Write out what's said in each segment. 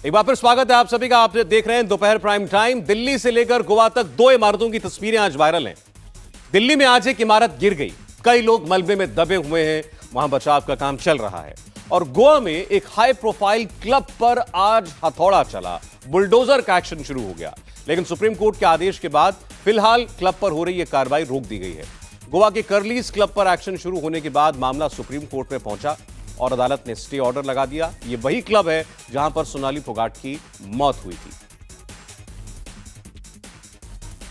एक बार फिर स्वागत है आप सभी का। आप देख रहे हैं दोपहर प्राइम टाइम। दिल्ली से लेकर गोवा तक दो इमारतों की तस्वीरें आज वायरल हैं। दिल्ली में आज एक इमारत गिर गई, कई लोग मलबे में दबे हुए हैं, वहां बचाव का काम चल रहा है। और गोवा में एक हाई प्रोफाइल क्लब पर आज हथौड़ा चला, बुलडोजर का एक्शन शुरू हो गया। लेकिन सुप्रीम कोर्ट के आदेश के बाद फिलहाल क्लब पर हो रही यह कार्रवाई रोक दी गई है। गोवा के कर्लीज क्लब पर एक्शन शुरू होने के बाद मामला सुप्रीम कोर्ट में पहुंचा और अदालत ने स्टे ऑर्डर लगा दिया। यह वही क्लब है जहां पर सोनाली फोगाट की मौत हुई थी।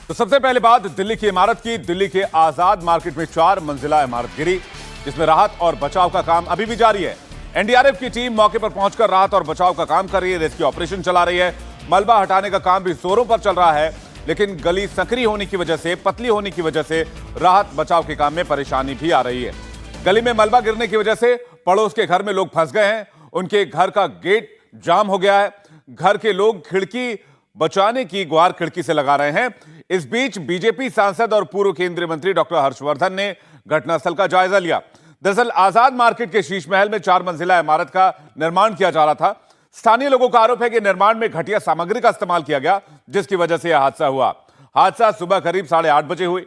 तो सबसे पहले बात दिल्ली की इमारत की। दिल्ली के आजाद मार्केट में 4 मंजिला इमारत गिरी, जिसमें राहत और बचाव का काम अभी भी जारी है। एनडीआरएफ की टीम मौके पर पहुंचकर राहत और बचाव का काम कर रही है, रेस्क्यू ऑपरेशन चला रही है। मलबा हटाने का काम भी जोरों पर चल रहा है, लेकिन गली संकरी होने की वजह से, पतली होने की वजह से राहत बचाव के काम में परेशानी भी आ रही है। गली में मलबा गिरने की वजह से पड़ोस के घर में लोग फंस गए हैं, उनके घर का गेट जाम हो गया है। घर के लोग खिड़की बचाने की गुहार खिड़की से लगा रहे हैं। इस बीच बीजेपी सांसद और पूर्व केंद्रीय मंत्री डॉक्टर हर्षवर्धन ने घटनास्थल का जायजा लिया। दरअसल आजाद मार्केट के शीश महल में 4 मंजिला इमारत का निर्माण किया जा रहा था। स्थानीय लोगों का आरोप है कि निर्माण में घटिया सामग्री का इस्तेमाल किया गया, जिसकी वजह से यह हादसा हुआ। हादसा सुबह करीब 8:30 बजे हुई।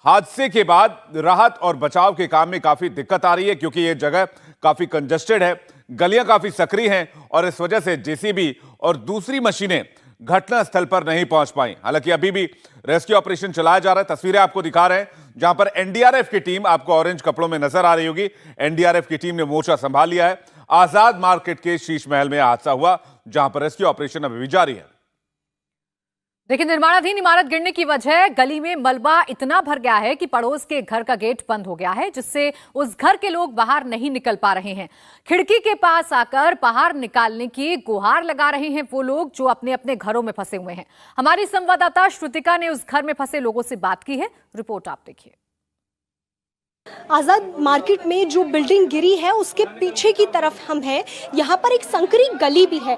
हादसे के बाद राहत और बचाव के काम में काफी दिक्कत आ रही है, क्योंकि यह जगह काफी कंजेस्टेड है, गलियां काफी सक्रिय हैं और इस वजह से जेसीबी और दूसरी मशीनें घटनास्थल पर नहीं पहुंच पाई। हालांकि अभी भी रेस्क्यू ऑपरेशन चलाया जा रहा है। तस्वीरें आपको दिखा रहे हैं जहां पर एनडीआरएफ की टीम आपको ऑरेंज कपड़ों में नजर आ रही होगी। एनडीआरएफ की टीम ने मोर्चा संभाल लिया है। आजाद मार्केट के शीश महल में हादसा हुआ, जहां पर रेस्क्यू ऑपरेशन अभी भी जारी है। देखिए, निर्माणाधीन इमारत गिरने की वजह गली में मलबा इतना भर गया है कि पड़ोस के घर का गेट बंद हो गया है, जिससे उस घर के लोग बाहर नहीं निकल पा रहे हैं। खिड़की के पास आकर बाहर निकालने की गुहार लगा रहे हैं वो लोग जो अपने अपने घरों में फंसे हुए हैं। हमारी संवाददाता श्रुतिका ने उस घर में फंसे लोगों से बात की है, रिपोर्ट आप देखिए। आज़ाद मार्केट में जो बिल्डिंग गिरी है उसके पीछे की तरफ हम हैं। यहाँ पर एक संकरी गली भी है।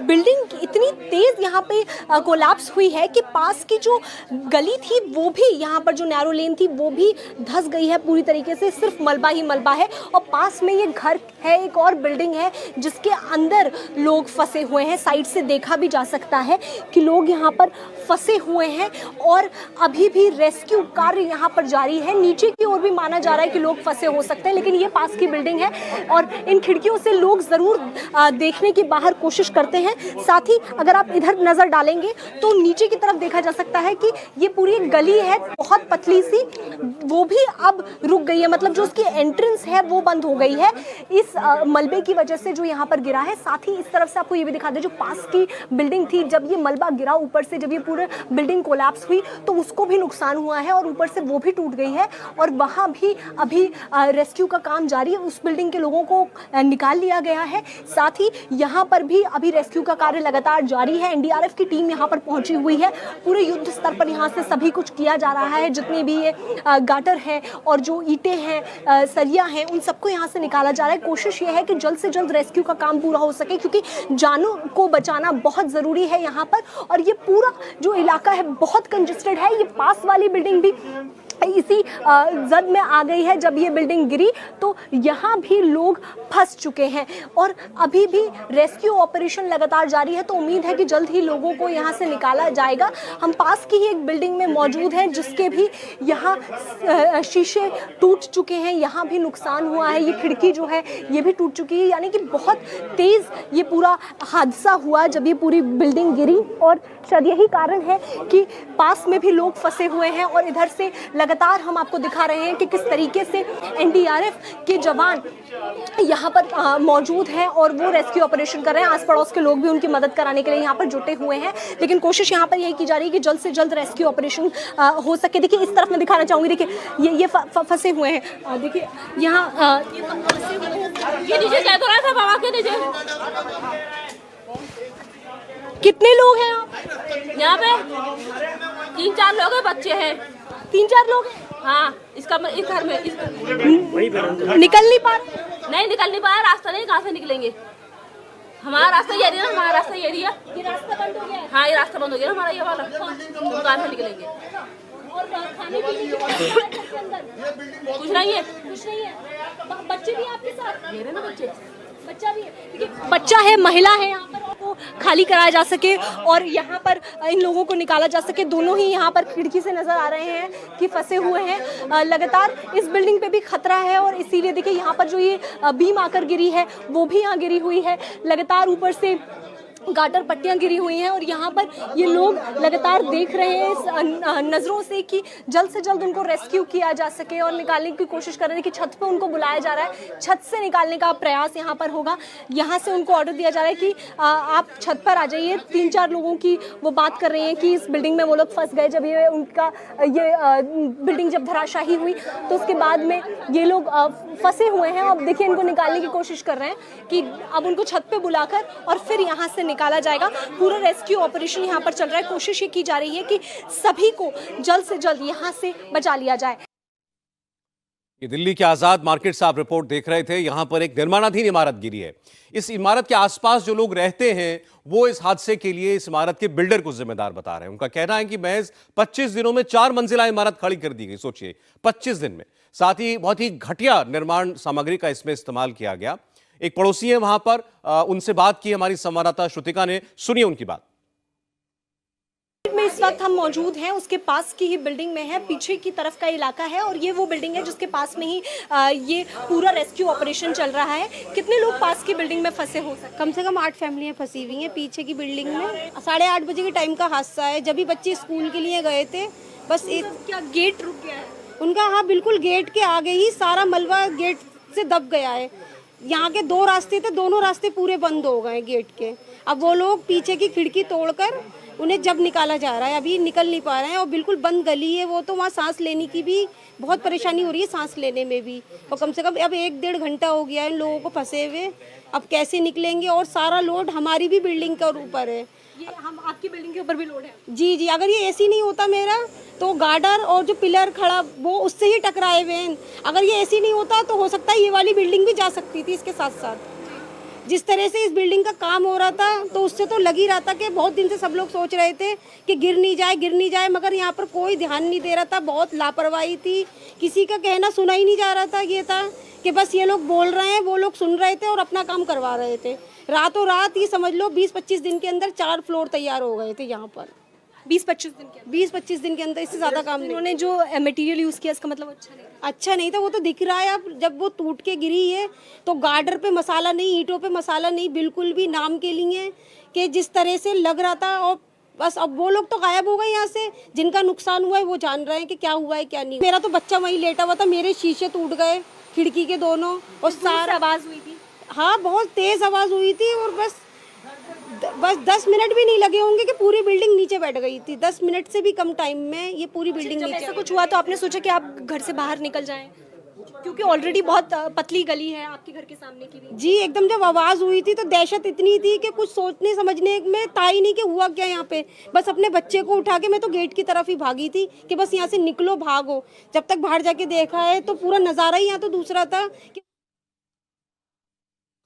बिल्डिंग इतनी तेज यहाँ पे कोलैप्स हुई है कि पास की जो गली थी वो भी, यहाँ पर जो नैरो लेन थी वो भी धंस गई है पूरी तरीके से। सिर्फ मलबा ही मलबा है और पास में ये घर है, एक और बिल्डिंग है जिसके अंदर लोग फंसे हुए हैं। साइड से देखा भी जा सकता है कि लोग यहाँ पर फंसे हुए हैं और अभी भी रेस्क्यू कार्य यहाँ पर जारी है। नीचे की ओर भी माना जा रहा है कि लोग फंसे हो सकते हैं, लेकिन ये पास की बिल्डिंग है और इन खिड़कियों से लोग जरूर देखने की बाहर कोशिश करते हैं। साथ ही अगर आप इधर नजर डालेंगे तो नीचे की तरफ देखा जा सकता है कि ये पूरी एक गली है बहुत पतली सी, वो भी अब रुक गई है। मतलब जो उसकी एंट्रेंस है वो बंद हो गई है इस मलबे की वजह से जो यहाँ पर गिरा है। साथ ही इस तरफ से आपको ये भी दिखा दे, जो पास की बिल्डिंग थी, जब ये मलबा गिरा ऊपर से, जब ये पूरे बिल्डिंग कोलैप्स हुई तो उसको भी नुकसान हुआ है और ऊपर से वो भी टूट गई है और वहाँ भी अभी रेस्क्यू का काम जारी है। उस बिल्डिंग के लोगों को निकाल लिया गया है। साथ ही यहाँ पर भी अभी रेस्क्यू का कार्य लगातार जारी है। एनडीआरएफ की टीम यहाँ पर पहुंची हुई है। पूरे युद्ध स्तर पर यहाँ से सभी कुछ किया जा रहा है। जितनी भी ये गाटर है और जो ईंटें हैं, सरिया हैं, उन सबको यहाँ से निकाला जा रहा है। कोशिश ये है कि जल्द से जल्द रेस्क्यू का काम पूरा हो सके, क्योंकि जानों को बचाना बहुत ज़रूरी है यहाँ पर। और ये पूरा जो इलाका है बहुत कंजेस्टेड है। ये पास वाली बिल्डिंग भी इसी जद में आ गई है। जब ये बिल्डिंग गिरी तो यहाँ भी लोग फंस चुके हैं और अभी भी रेस्क्यू ऑपरेशन लगातार जारी है। तो उम्मीद है कि जल्द ही लोगों को यहाँ से निकाला जाएगा। हम पास की ही एक बिल्डिंग में मौजूद हैं जिसके भी यहाँ शीशे टूट चुके हैं, यहाँ भी नुकसान हुआ है। ये खिड़की जो है ये भी टूट चुकी है। यानी कि बहुत तेज़ ये पूरा हादसा हुआ जब ये पूरी बिल्डिंग गिरी और शायद यही कारण है कि पास में भी लोग फंसे हुए हैं। और इधर से लगातार हम आपको दिखा रहे हैं कि किस तरीके से एनडीआरएफ के जवान यहाँ पर मौजूद हैं और वो रेस्क्यू ऑपरेशन कर रहे हैं। आस पड़ोस के लोग भी उनकी मदद कराने के लिए यहाँ पर जुटे हुए हैं। लेकिन कोशिश यहाँ पर यही की जा रही है कि जल्द से जल्द रेस्क्यू ऑपरेशन हो सके। देखिए, इस तरफ मैं दिखाना चाहूँगी। देखिए, ये फंसे हुए हैं। देखिए यहाँ ये नीचे क्या हो रहा था बाबा के नीचे। कितने लोग हैं आप यहाँ पे? 3-4 लोग हैं, बच्चे हैं। 3-4 लोग हैं। हाँ, इसका इस घर में निकल नहीं पा रहे? नहीं निकल नहीं पाया। रास्ता नहीं, कहाँ से निकलेंगे? हमारा रास्ता ये है ना, हमारा रास्ता ये है। ये रास्ता बंद हो गया है। हाँ, ये रास्ता बंद हो गया हमारा, ये वाला। हम कहाँ से निकलेंगे? और खाने पीने की व्यवस्था है सबके अंदर? कुछ नहीं है। कुछ नहीं है। बच्चे भी आपके साथ? मेरे ना बच्चे, बच्चा भी है। बच्चा है, महिला है यहाँ पर। को खाली कराया जा सके और यहाँ पर इन लोगों को निकाला जा सके। दोनों ही यहाँ पर खिड़की से नजर आ रहे हैं कि फंसे हुए हैं। लगातार इस बिल्डिंग पे भी खतरा है और इसीलिए देखिए यहाँ पर जो ये बीम आकर गिरी है वो भी यहाँ गिरी हुई है। लगातार ऊपर से गाटर पट्टियां गिरी हुई हैं और यहाँ पर ये लोग लगातार देख रहे हैं इस नज़रों से कि जल्द से जल्द उनको रेस्क्यू किया जा सके और निकालने की कोशिश कर रहे हैं कि छत पे उनको बुलाया जा रहा है। छत से निकालने का प्रयास यहाँ पर होगा। यहाँ से उनको ऑर्डर दिया जा रहा है कि आप छत पर आ जाइए। 3-4 लोगों की वो बात कर रहे हैं कि इस बिल्डिंग में वो लोग फंस गए जब ये बिल्डिंग जब धराशाही हुई तो उसके बाद में ये लोग फंसे हुए हैं। अब देखिए इनको निकालने की कोशिश कर रहे हैं कि अब उनको छत पे बुलाकर और फिर यहाँ से निकाला जाएगा। पूरा रेस्क्यू ऑपरेशन यहाँ पर चल रहा है। कोशिश ये की जा रही है कि सभी को जल्द से जल्द यहाँ से बचा लिया जाए। ये दिल्ली के आजाद मार्केट से आप रिपोर्ट देख रहे थे। यहां पर एक निर्माणाधीन इमारत गिरी है। इस इमारत के आसपास जो लोग रहते हैं वो इस हादसे के लिए इस इमारत के बिल्डर को जिम्मेदार बता रहे हैं। उनका कहना है कि महज 25 दिनों में 4 मंजिला इमारत खड़ी कर दी गई। सोचिए 25 दिन में। साथ ही बहुत ही घटिया निर्माण सामग्री का इसमें इस्तेमाल किया गया। एक पड़ोसी है वहां पर, उनसे बात की हमारी संवाददाता श्रुतिका ने। सुनिए उनकी बात। में इस वक्त हम मौजूद हैं उसके पास की ही बिल्डिंग में है। पीछे की तरफ का इलाका है और ये वो बिल्डिंग है जिसके पास में ही ये पूरा रेस्क्यू ऑपरेशन चल रहा है। कितने लोग पास की बिल्डिंग में फंसे हो सकते? कम से कम 8 फैमिलियां फंसी हुई हैं पीछे की बिल्डिंग में। 8:30 बजे के टाइम का हादसा है जब भी बच्चे स्कूल के लिए गए थे। बस क्या गेट रुक गया है उनका? हाँ बिल्कुल, गेट के आगे ही सारा मलबा गेट से दब गया है। यहाँ के 2 रास्ते थे, दोनों रास्ते पूरे बंद हो गए गेट के। अब वो लोग पीछे की खिड़की तोड़कर उन्हें जब निकाला जा रहा है, अभी निकल नहीं पा रहे हैं और बिल्कुल बंद गली है वो, तो वहाँ सांस लेने की भी बहुत परेशानी हो रही है, सांस लेने में भी। और कम से कम अब 1-1.5 घंटा हो गया है इन लोगों को फंसे हुए। अब कैसे निकलेंगे? और सारा लोड हमारी भी बिल्डिंग के ऊपर है। ये हम आपकी बिल्डिंग के ऊपर भी लोड है? जी। अगर ये एसी नहीं होता मेरा तो गार्डर और जो पिलर खड़ा वो उससे ही टकराए हुए हैं। अगर ये एसी नहीं होता तो हो सकता है ये वाली बिल्डिंग भी जा सकती थी इसके साथ साथ। जिस तरह से इस बिल्डिंग का काम हो रहा था तो उससे तो लग ही रहा था कि बहुत दिन से सब लोग सोच रहे थे कि गिर नहीं जाए, मगर यहाँ पर कोई ध्यान नहीं दे रहा था। बहुत लापरवाही थी, किसी का कहना सुना ही नहीं जा रहा था। ये था कि बस ये लोग बोल रहे हैं, वो लोग सुन रहे थे और अपना काम करवा रहे थे। रातों रात ही समझ लो 20-25 दिन के अंदर 4 फ्लोर तैयार हो गए थे यहाँ पर। 20-25 दिन के अंदर, इससे ज़्यादा काम नहीं। उन्होंने जो मटेरियल यूज़ किया इसका मतलब अच्छा नहीं था। वो तो दिख रहा है अब, जब वो टूट के गिरी है तो गार्डर पे मसाला नहीं, ईंटों पे मसाला नहीं, बिल्कुल भी नाम के लिए कि जिस तरह से लग रहा था। और बस अब वो लोग तो गायब हो गए यहाँ से। जिनका नुकसान हुआ है वो जान रहे हैं कि क्या हुआ है क्या नहीं। मेरा तो बच्चा वहीं लेटा हुआ था, मेरे शीशे टूट गए खिड़की के दोनों और सारा आवाज़ हुई थी। हाँ बहुत तेज़ आवाज़ हुई थी और बस 10 मिनट भी नहीं लगे होंगे कि पूरी बिल्डिंग नीचे बैठ गई थी। 10 मिनट से भी कम टाइम में ये पूरी बिल्डिंग नीचे। ऐसा कुछ हुआ तो आपने सोचा कि आप घर से बाहर निकल जाएं, क्योंकि ऑलरेडी बहुत पतली गली है आपके घर के सामने की भी। जी एकदम, जब आवाज़ हुई थी तो दहशत इतनी थी कि कुछ सोचने समझने में था ही नहीं कि हुआ क्या यहाँ पे। बस अपने बच्चे को उठा के मैं तो गेट की तरफ ही भागी थी कि बस यहाँ से निकलो, भागो। जब तक बाहर जाके देखा है तो पूरा नज़ारा ही यहाँ तो दूसरा था।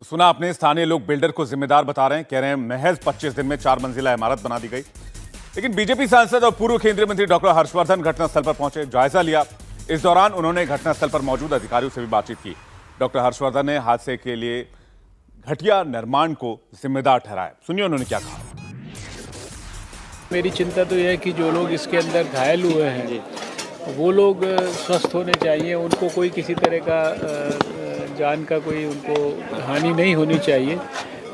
सुना आपने, स्थानीय लोग बिल्डर को जिम्मेदार बता रहे हैं, कह रहे हैं महज 25 दिन में 4 मंजिला इमारत बना दी गई। लेकिन बीजेपी सांसद और पूर्व केंद्रीय मंत्री डॉक्टर हर्षवर्धन घटनास्थल पर पहुंचे, जायजा लिया। इस दौरान उन्होंने घटनास्थल पर मौजूद अधिकारियों से भी बातचीत की। डॉक्टर हर्षवर्धन ने हादसे के लिए घटिया निर्माण को जिम्मेदार ठहराया। सुनिए उन्होंने क्या कहा। मेरी चिंता तो यह है कि जो लोग इसके अंदर घायल हुए हैं वो लोग स्वस्थ होने चाहिए। उनको कोई किसी तरह का जान का कोई उनको हानि नहीं होनी चाहिए।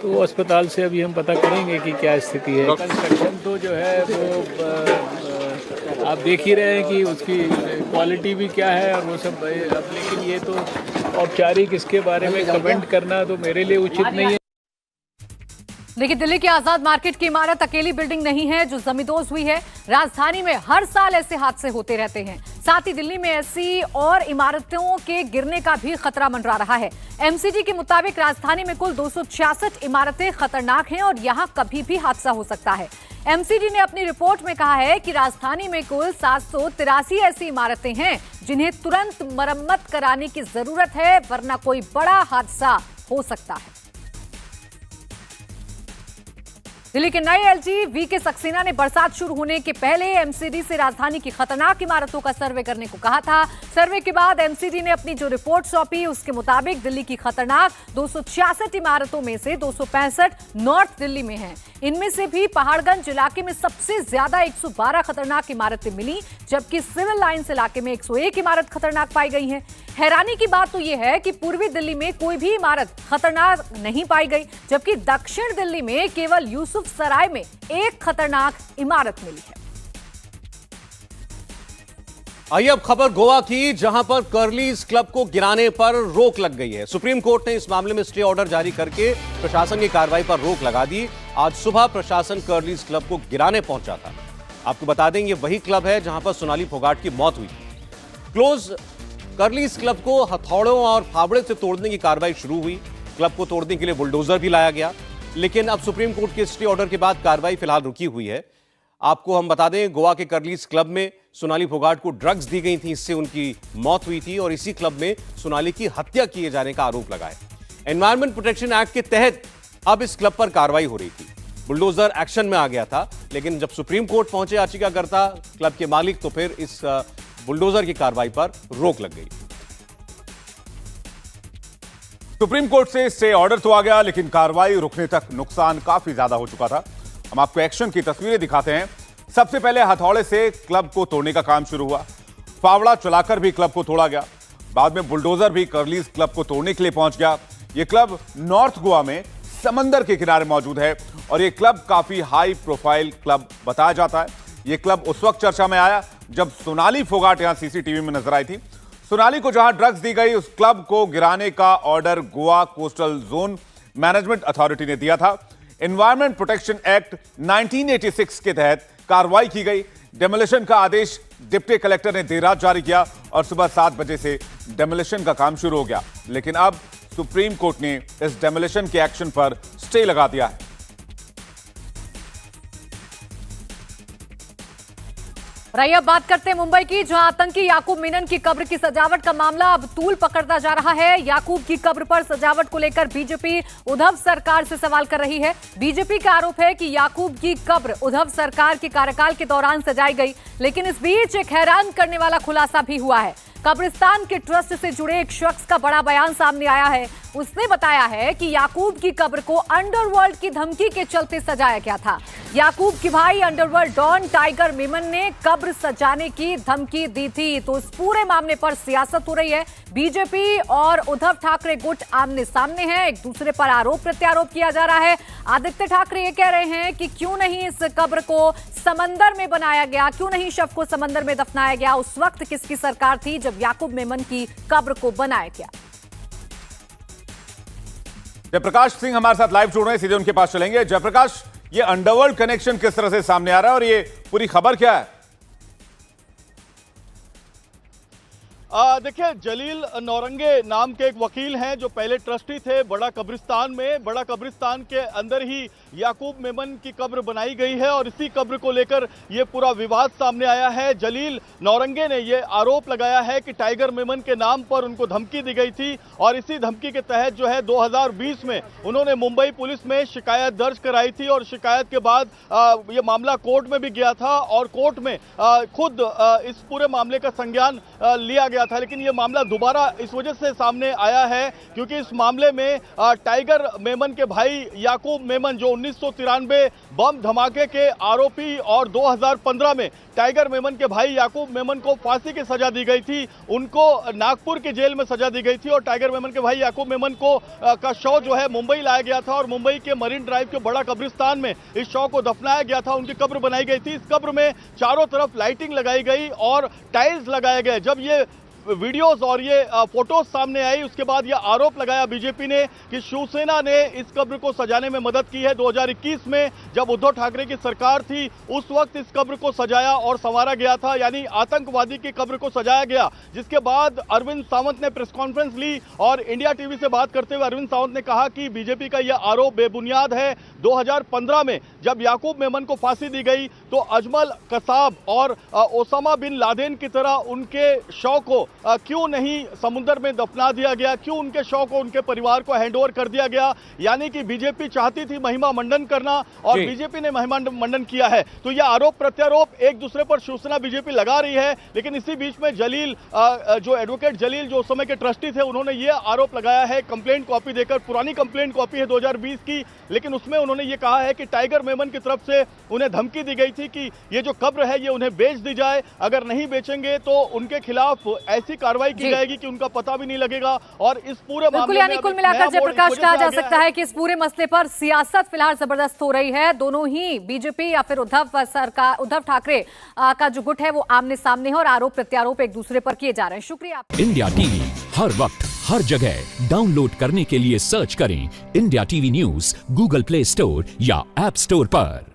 तो अस्पताल से अभी हम पता करेंगे कि क्या स्थिति है। कंस्ट्रक्शन तो जो है वो आप देख ही रहे हैं कि उसकी क्वालिटी भी क्या है और वो सब। अब लेकिन ये तो औपचारिक इसके बारे में कमेंट करना तो मेरे लिए उचित नहीं है। देखिए, दिल्ली की आजाद मार्केट की इमारत अकेली बिल्डिंग नहीं है जो जमींदोज हुई है। राजधानी में हर साल ऐसे हादसे होते रहते हैं। साथ ही दिल्ली में ऐसी और इमारतों के गिरने का भी खतरा मंडरा रहा है। एमसीडी के मुताबिक राजधानी में कुल 266 इमारतें खतरनाक हैं और यहां कभी भी हादसा हो सकता है। एमसीडी ने अपनी रिपोर्ट में कहा है कि राजधानी में कुल 783 ऐसी इमारतें हैं जिन्हें तुरंत मरम्मत कराने की जरूरत है, वरना कोई बड़ा हादसा हो सकता है। दिल्ली के नए एलजी वीके सक्सेना ने बरसात शुरू होने के पहले एमसीडी से राजधानी की खतरनाक इमारतों का सर्वे करने को कहा था। सर्वे के बाद एमसीडी ने अपनी जो रिपोर्ट सौंपी उसके मुताबिक दिल्ली की खतरनाक 266 इमारतों में से 265 नॉर्थ दिल्ली में हैं। इनमें से भी पहाड़गंज इलाके में सबसे ज्यादा 112 खतरनाक इमारतें मिली, जबकि सिविल लाइंस इलाके में 101 इमारत खतरनाक पाई गई है। हैरानी की बात तो यह है कि पूर्वी दिल्ली में कोई भी इमारत खतरनाक नहीं पाई गई, जबकि दक्षिण दिल्ली में केवल यूसुफ सराय में एक खतरनाक इमारत मिली है। आइए अब खबर गोवा की, जहां पर कर्लीज क्लब को गिराने पर रोक लग गई है। सुप्रीम कोर्ट ने इस मामले में स्टे ऑर्डर जारी करके प्रशासन की कार्रवाई पर रोक लगा दी। आज सुबह प्रशासन कर्लीज क्लब को गिराने पहुंचा था। आपको बता दें, ये वही क्लब है जहां पर सोनाली फोगाट की मौत हुई थी। क्लोज कर्लीज क्लब को हथौड़ों और फावड़े से तोड़ने की कार्रवाई शुरू हुई। क्लब को तोड़ने के लिए बुलडोजर भी लाया गया, लेकिन अब सुप्रीम कोर्ट के स्टे ऑर्डर के बाद कार्रवाई फिलहाल रुकी हुई है। आपको हम बता दें, गोवा के कर्लीज क्लब में सोनाली फोगाट को ड्रग्स दी गई थी, इससे उनकी मौत हुई थी और इसी क्लब में सोनाली की हत्या किए जाने का आरोप लगा है। एनवायरमेंट प्रोटेक्शन एक्ट के तहत अब इस क्लब पर कार्रवाई हो रही थी। बुलडोजर एक्शन में आ गया था, लेकिन जब सुप्रीम कोर्ट पहुंचे याचिकाकर्ता क्लब के मालिक, तो फिर इस बुलडोजर की कार्रवाई पर रोक लग गई। सुप्रीम कोर्ट से स्टे ऑर्डर तो आ गया, लेकिन कार्रवाई रुकने तक नुकसान काफी ज्यादा हो चुका था। हम आपको एक्शन की तस्वीरें दिखाते हैं। सबसे पहले हथौड़े से क्लब को तोड़ने का काम शुरू हुआ। फावड़ा चलाकर भी क्लब को तोड़ा गया। बाद में बुलडोजर भी कर्लीज क्लब को तोड़ने के लिए पहुंच गया। यह क्लब नॉर्थ गोवा में समंदर के किनारे मौजूद है और यह क्लब काफी हाई प्रोफाइल क्लब बताया जाता है। यह क्लब उस वक्त चर्चा में आया जब सोनाली फोगाट यहां सीसीटीवी में नजर आई थी। सोनाली को जहां ड्रग्स दी गई, उस क्लब को गिराने का order Goa coastal zone management authority ने दिया था। एनवायरमेंट प्रोटेक्शन एक्ट 1986 के तहत कार्रवाई की गई। डेमोलिशन का आदेश डिप्टी कलेक्टर ने देर रात जारी किया और सुबह 7 बजे से डेमोलिशन का काम शुरू हो गया। लेकिन अब सुप्रीम कोर्ट ने इस डेमोलिशन के एक्शन पर स्टे लगा दिया है। और आइए अब बात करते हैं मुंबई की, जहां आतंकी याकूब मेनन की कब्र की सजावट का मामला अब तूल पकड़ता जा रहा है। याकूब की कब्र पर सजावट को लेकर बीजेपी उद्धव सरकार से सवाल कर रही है। बीजेपी का आरोप है कि याकूब की कब्र उद्धव सरकार के कार्यकाल के दौरान सजाई गई, लेकिन इस बीच एक हैरान करने वाला खुलासा भी हुआ है। कब्रिस्तान के ट्रस्ट से जुड़े एक शख्स का बड़ा बयान सामने आया है। उसने बताया है कि याकूब की कब्र को अंडरवर्ल्ड की धमकी के चलते सजाया गया था। याकूब की भाई अंडरवर्ल्ड डॉन टाइगर मेमन ने कब्र सजाने की धमकी दी थी। तो इस पूरे मामले पर सियासत हो रही है। बीजेपी और उद्धव ठाकरे गुट आमने सामने हैं, एक दूसरे पर आरोप प्रत्यारोप किया जा रहा है। आदित्य ठाकरे ये कह रहे हैं कि क्यों नहीं इस कब्र को समंदर में बनाया गया, क्यों नहीं शव को समंदर में दफनाया गया। उस वक्त किसकी सरकार थी जब याकूब मेमन की कब्र को बनाया गया। जयप्रकाश सिंह हमारे साथ लाइव जुड़ रहे हैं, सीधे उनके पास चलेंगे। जयप्रकाश, ये अंडरवर्ल्ड कनेक्शन किस तरह से सामने आ रहा है और ये पूरी खबर क्या है? देखिए, जलील नौरंगे नाम के एक वकील हैं जो पहले ट्रस्टी थे बड़ा कब्रिस्तान में। बड़ा कब्रिस्तान के अंदर ही याकूब मेमन की कब्र बनाई गई है और इसी कब्र को लेकर ये पूरा विवाद सामने आया है। जलील नौरंगे ने ये आरोप लगाया है कि टाइगर मेमन के नाम पर उनको धमकी दी गई थी और इसी धमकी के तहत जो है 2020 में उन्होंने मुंबई पुलिस में शिकायत दर्ज कराई थी और शिकायत के बाद ये मामला कोर्ट में भी गया था और कोर्ट में खुद इस पूरे मामले का संज्ञान लिया गया था। लेकिन ये मामला दोबारा इस वजह से सामने आया है क्योंकि इस मामले में टाइगर मेमन के भाई याकूब मेमन जो 1993 बम धमाके के आरोपी और 2015 में टाइगर मेमन के भाई याकूब मेमन को फांसी की सजा दी गई थी। उनको नागपुर की जेल में सजा दी गई थी और टाइगर मेमन के भाई याकूब मेमन को का शव जो है मुंबई लाया गया था और मुंबई के मरीन ड्राइव के बड़ा कब्रिस्तान में इस शव को दफनाया गया था। उनकी कब्र बनाई गई थी। इस कब्र में चारों तरफ लाइटिंग लगाई गई और टाइल्स लगाए गए। जब ये वीडियोस और ये फोटोज सामने आई उसके बाद यह आरोप लगाया बीजेपी ने कि शिवसेना ने इस कब्र को सजाने में मदद की है। 2021 में जब उद्धव ठाकरे की सरकार थी उस वक्त इस कब्र को सजाया और संवारा गया था, यानी आतंकवादी की कब्र को सजाया गया। जिसके बाद अरविंद सावंत ने प्रेस कॉन्फ्रेंस ली और इंडिया टीवी से बात करते हुए अरविंद सावंत ने कहा कि बीजेपी का यह आरोप बेबुनियाद है। 2015 में जब याकूब मेमन को फांसी दी गई तो अजमल कसाब और ओसामा बिन लादेन की तरह उनके शव को क्यों नहीं समुद्र में दफना दिया गया, क्यों उनके शव को उनके परिवार को हैंडओवर कर दिया गया। यानी कि बीजेपी चाहती थी महिमा मंडन करना और बीजेपी ने महिमा मंडन किया है। तो यह आरोप प्रत्यारोप एक दूसरे पर शिवसेना बीजेपी लगा रही है। लेकिन इसी बीच में जलील, जो एडवोकेट जलील जो उस समय के ट्रस्टी थे, उन्होंने ये आरोप लगाया है कंप्लेंट कॉपी देकर, पुरानी कंप्लेंट कॉपी है 2020 की, लेकिन उसमें उन्होंने ये कहा है कि टाइगर मेमन की तरफ से उन्हें धमकी दी गई थी कि ये जो कब्र है ये उन्हें बेच दी जाए, अगर नहीं बेचेंगे तो उनके खिलाफ ऐसी कार्रवाई की जाएगी कि उनका पता भी नहीं लगेगा। और इस पूरे बिल्कुल, यानी कुल मिलाकर जयप्रकाश कहा जा सकता है कि इस पूरे मसले पर सियासत फिलहाल जबरदस्त हो रही है। दोनों ही बीजेपी या फिर उद्धव ठाकरे का जो गुट है वो आमने सामने है और आरोप प्रत्यारोप एक दूसरे पर किए जा रहे हैं। शुक्रिया। इंडिया टीवी हर वक्त हर जगह डाउनलोड करने के लिए सर्च करें India TV news Google play store या ऐप स्टोर पर।